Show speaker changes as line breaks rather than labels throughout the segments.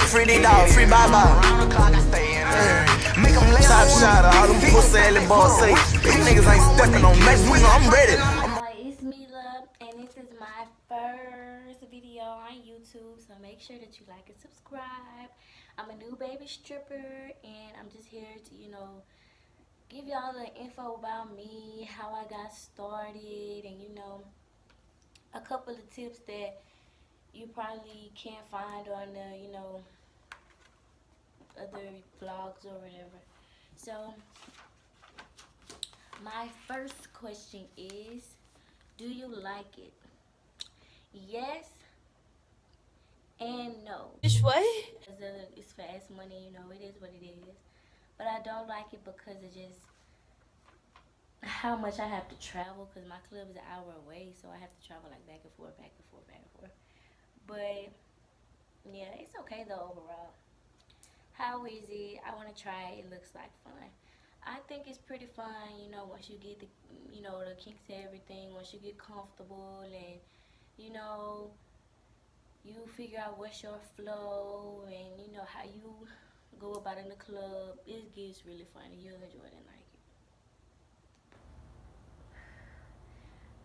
Free D dog, free Baba. Top shot, all them pussy alley boys say. These niggas ain't stepping on nothing. You know I'm ready.
It's Mila, and this is my first video on YouTube, so make sure that you like and subscribe. I'm a new baby stripper, and I'm just here to, give y'all the info about me, how I got started, and, a couple of tips that you probably can't find on the, other vlogs or whatever. So, my first question is, do you like it? Yes and no.
Which way?
It's fast money, it is what it is. But I don't like it because of just how much I have to travel, because my club is an hour away, so I have to travel like back and forth, back and forth, back and forth. But yeah, it's okay though overall. How is it? I want to try it. It looks like fun. I think it's pretty fun, once you get the, the kinks and everything, once you get comfortable and, you figure out what's your flow and, how you go about in the club. It gets really fun and you'll enjoy it and like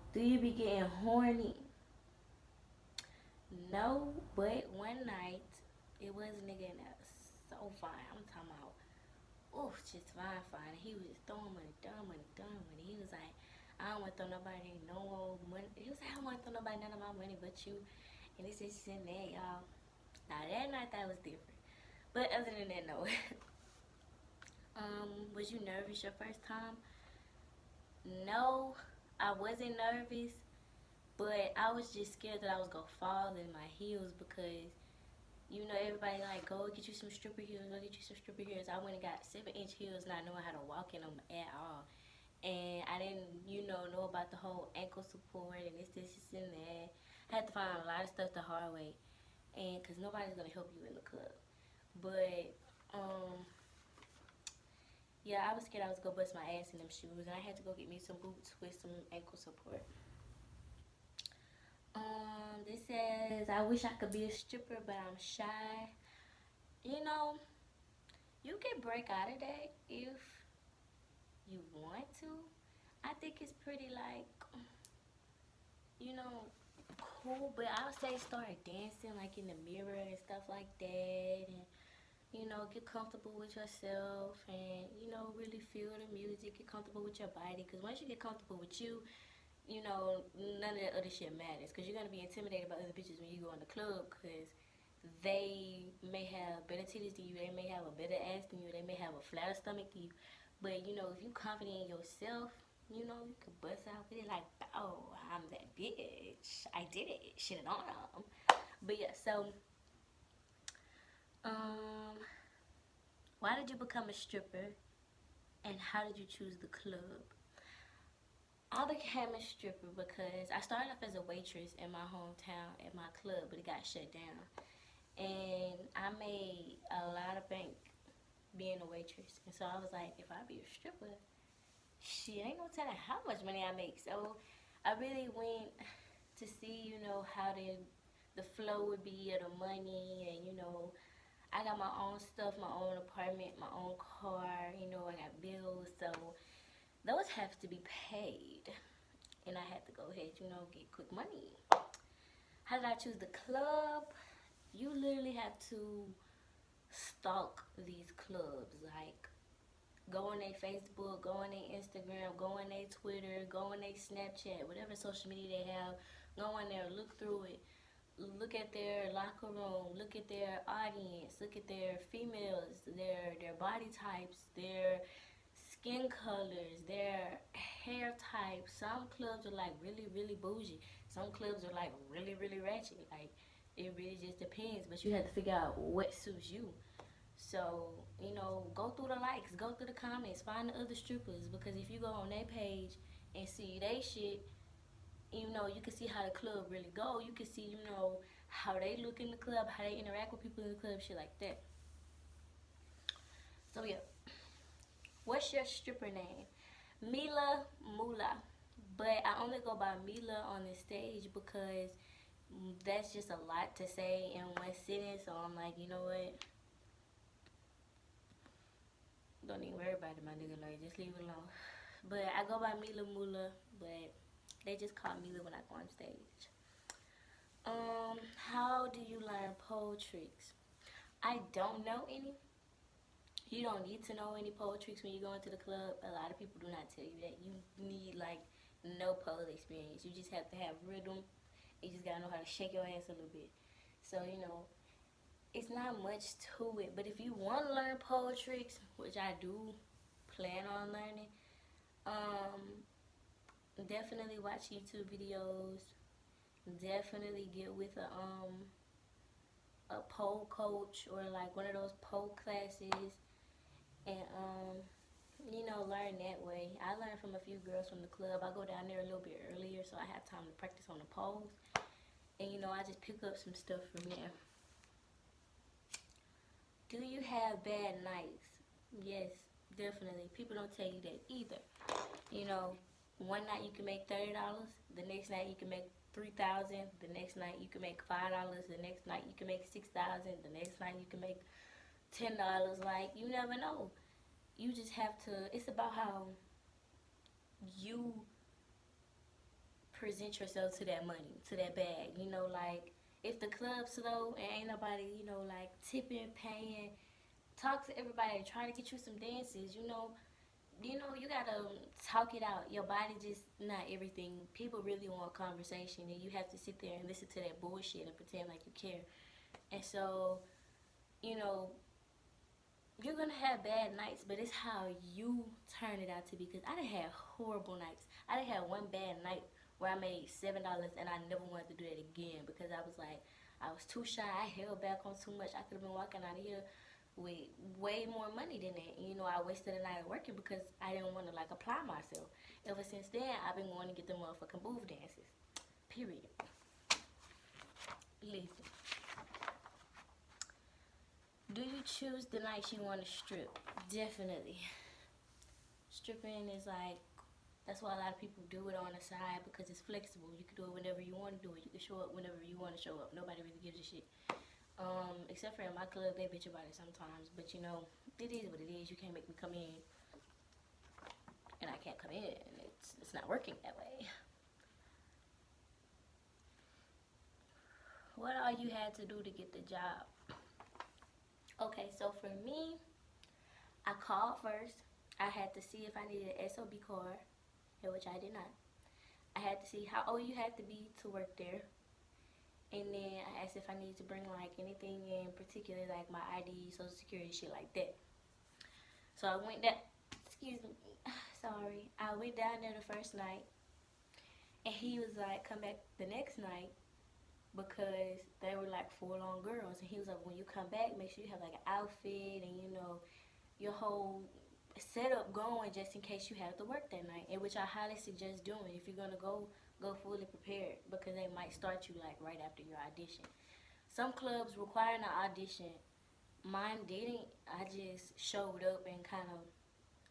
it. Do you be getting horny? No, but one night, it was a nigga in there so fine. I'm talking about, just fine. He was just throwing money. He was like, I don't want to throw nobody no more money. He was like, I don't want to throw nobody none of my money but you. And this is in there, y'all. Now that night, that was different. But other than that, no. Was you nervous your first time? No, I wasn't nervous. But I was just scared that I was going to fall in my heels because, everybody like, go get you some stripper heels, I went and got 7-inch heels not knowing how to walk in them at all. And I didn't, know about the whole ankle support and this, and that. I had to find a lot of stuff the hard way. And because nobody's going to help you in the club. But, yeah, I was scared I was going to bust my ass in them shoes. And I had to go get me some boots with some ankle support. This says, I wish I could be a stripper, but I'm shy. You can break out of that if you want to. I think it's pretty, cool, but I would say start dancing, like, in the mirror and stuff like that, and, get comfortable with yourself, and, really feel the music, get comfortable with your body, because once you get comfortable with you, none of that other shit matters, because you're going to be intimidated by other bitches when you go in the club, because they may have better titties than you, they may have a better ass than you, they may have a flatter stomach than you, but, if you confident in yourself, you can bust out with it like, oh, I'm that bitch, I did it, shit on them. But yeah, so, why did you become a stripper, and how did you choose the club? I became a stripper because I started off as a waitress in my hometown at my club, but it got shut down. And I made a lot of bank being a waitress. And so I was like, if I be a stripper, shit, ain't no telling how much money I make. So I really went to see, how the flow would be of the money. And, I got my own stuff, my own apartment, my own car. I got bills. So those have to be paid. And I had to go ahead, get quick money. How did I choose the club? You literally have to stalk these clubs. Like, go on their Facebook, go on their Instagram, go on their Twitter, go on their Snapchat, whatever social media they have. Go on there, look through it. Look at their locker room, look at their audience, look at their females, their body types, their skin colors, their hair types. Some clubs are like really, really bougie. Some clubs are like really, really ratchet. Like, it really just depends, but you have to figure out what suits you. So, go through the likes, go through the comments, find the other strippers, because if you go on their page and see they shit, you can see how the club really go. You can see, how they look in the club, how they interact with people in the club, shit like that. So, yeah. What's your stripper name? Mila Mula. But I only go by Mila on the stage because, that's just a lot to say in one sitting. So I'm like, you know what? Don't even worry about it, my nigga. Like, just leave it alone. But I go by Mila Mula, but they just call me Mila when I go on stage. How do you learn pole tricks? I don't know any. You don't need to know any pole tricks when you go into the club. A lot of people do not tell you that. You need like no pole experience. You just have to have rhythm. You just gotta know how to shake your ass a little bit. So it's not much to it. But if you want to learn pole tricks, which I do plan on learning, definitely watch YouTube videos. Definitely get with a pole coach or like one of those pole classes, and learn that way. I learned from a few girls from the club. I go down there a little bit earlier so I have time to practice on the poles, and I just pick up some stuff from there. Do you have bad nights? Yes, definitely. People don't tell you that either. One night you can make $30, the next night you can make $3,000, the next night you can make $5, the next night you can make $6,000, the next night you can make $10. Like, you never know. You just have to. It's about how you present yourself to that money, to that bag. Like if the club's slow and ain't nobody, like tipping, paying, talk to everybody, trying to get you some dances. You gotta talk it out. Your body just not everything. People really want conversation, and you have to sit there and listen to that bullshit and pretend like you care. And so, you're gonna have bad nights, but it's how you turn it out to be. Because I done had horrible nights. I done had one bad night where I made $7, and I never wanted to do that again because I was like, I was too shy. I held back on too much. I could have been walking out of here with way more money than that. I wasted a night working because I didn't want to like apply myself. Ever since then, I've been wanting to get the motherfucking booth dances. Period. Listen. Do you choose the nights you want to strip? Definitely. Stripping is like, that's why a lot of people do it on the side because it's flexible. You can do it whenever you want to do it. You can show up whenever you want to show up. Nobody really gives a shit. Except for in my club, they bitch about it sometimes. But it is what it is. You can't make me come in, and I can't come in. It's not working that way. What all you had to do to get the job? Okay, so for me, I called first. I had to see if I needed an SOB card, which I did not. I had to see how old you had to be to work there. And then I asked if I needed to bring like anything in particular, like my ID, social security, shit like that. So I went down, I went down there the first night, and he was like, come back the next night, because they were like full-on girls. And he was like, when you come back, make sure you have like an outfit and your whole setup going just in case you have to work that night. And which I highly suggest doing. If you're gonna go fully prepared, because they might start you like right after your audition. Some clubs require an audition. Mine didn't. I just showed up and kind of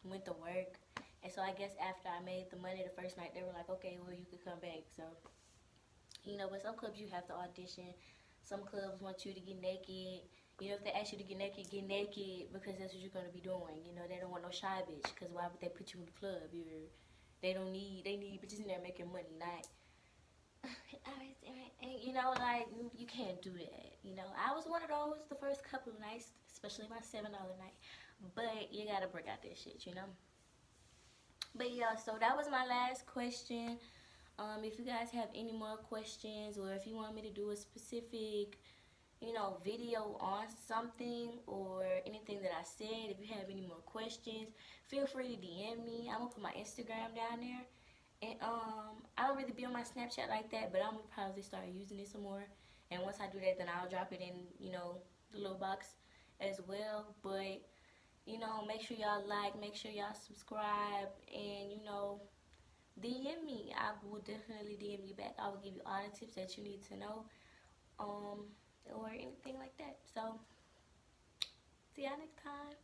went to work. And so I guess after I made the money the first night, they were like, okay, well, you could come back. So but some clubs you have to audition. Some clubs want you to get naked. If they ask you to get naked because that's what you're going to be doing. They don't want no shy bitch, because why would they put you in the club? They need bitches in there making money, not, like, you can't do that. I was one of those the first couple of nights, especially my $7 night. But you got to break out that shit, But yeah, so that was my last question. If you guys have any more questions, or if you want me to do a specific, video on something or anything that I said, if you have any more questions, feel free to DM me. I'm gonna put my Instagram down there. And I don't really be on my Snapchat like that, but I'm gonna probably start using it some more. And once I do that, then I'll drop it in, the little box as well. But, make sure y'all like, make sure y'all subscribe, and, DM me. I will definitely DM you back. I will give you all the tips that you need to know, or anything like that. So, see y'all next time.